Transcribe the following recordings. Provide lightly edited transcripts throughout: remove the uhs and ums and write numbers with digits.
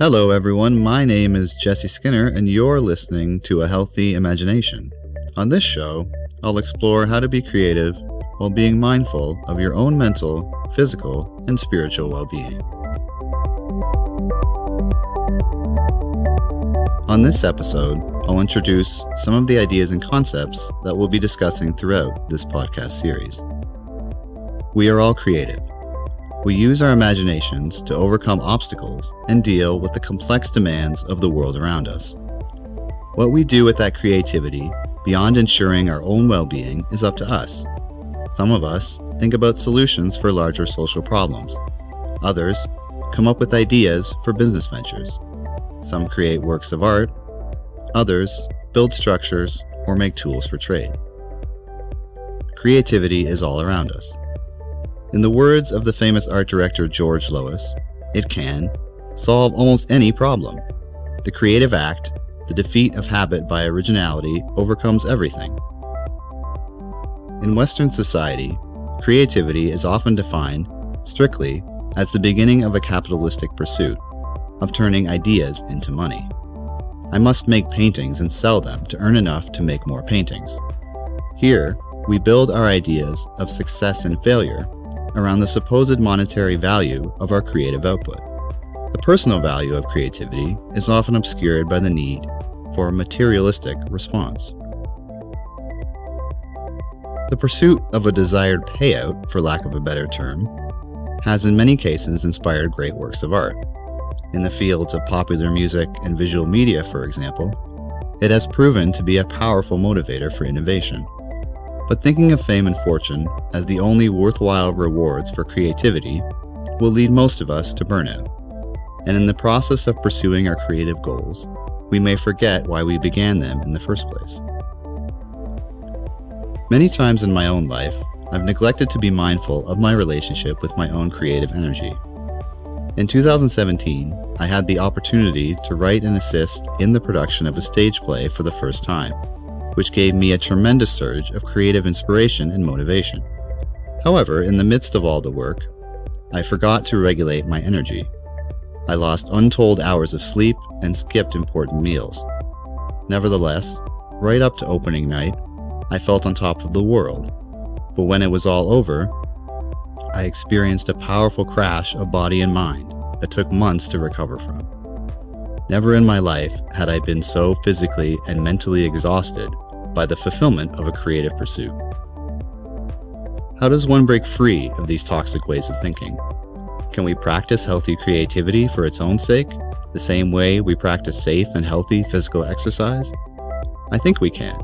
Hello everyone, my name is Jessie Skinner and you're listening to A Healthy Imagination. On this show, I'll explore how to be creative while being mindful of your own mental, physical, and spiritual well-being. On this episode, I'll introduce some of the ideas and concepts that we'll be discussing throughout this podcast series. We are all creative. We use our imaginations to overcome obstacles and deal with the complex demands of the world around us. What we do with that creativity, beyond ensuring our own well-being, is up to us. Some of us think about solutions for larger social problems. Others come up with ideas for business ventures. Some create works of art. Others build structures or make tools for trade. Creativity is all around us. In the words of the famous art director George Lois, it can solve almost any problem. The creative act, the defeat of habit by originality, overcomes everything. In Western society, creativity is often defined strictly as the beginning of a capitalistic pursuit, of turning ideas into money. I must make paintings and sell them to earn enough to make more paintings. Here, we build our ideas of success and failure around the supposed monetary value of our creative output. The personal value of creativity is often obscured by the need for a materialistic response. The pursuit of a desired payout, for lack of a better term, has in many cases inspired great works of art. In the fields of popular music and visual media, for example, it has proven to be a powerful motivator for innovation. But thinking of fame and fortune as the only worthwhile rewards for creativity will lead most of us to burnout. And in the process of pursuing our creative goals, we may forget why we began them in the first place. Many times in my own life, I've neglected to be mindful of my relationship with my own creative energy. In 2017, I had the opportunity to write and assist in the production of a stage play for the first time, which gave me a tremendous surge of creative inspiration and motivation. However, in the midst of all the work, I forgot to regulate my energy. I lost untold hours of sleep and skipped important meals. Nevertheless, right up to opening night, I felt on top of the world. But when it was all over, I experienced a powerful crash of body and mind that took months to recover from. Never in my life had I been so physically and mentally exhausted by the fulfillment of a creative pursuit. How does one break free of these toxic ways of thinking? Can we practice healthy creativity for its own sake, the same way we practice safe and healthy physical exercise? I think we can,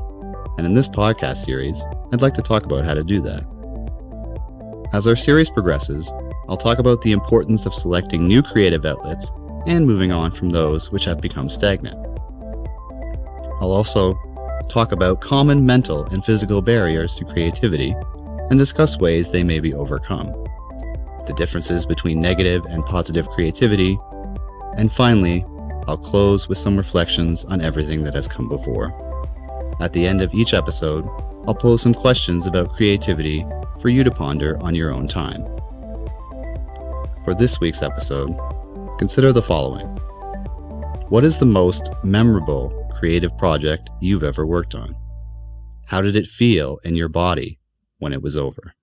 and in this podcast series, I'd like to talk about how to do that. As our series progresses, I'll talk about the importance of selecting new creative outlets and moving on from those which have become stagnant. I'll also talk about common mental and physical barriers to creativity and discuss ways they may be overcome, the differences between negative and positive creativity, and finally, I'll close with some reflections on everything that has come before. At the end of each episode, I'll pose some questions about creativity for you to ponder on your own time. For this week's episode, consider the following. What is the most memorable creative project you've ever worked on? How did it feel in your body when it was over?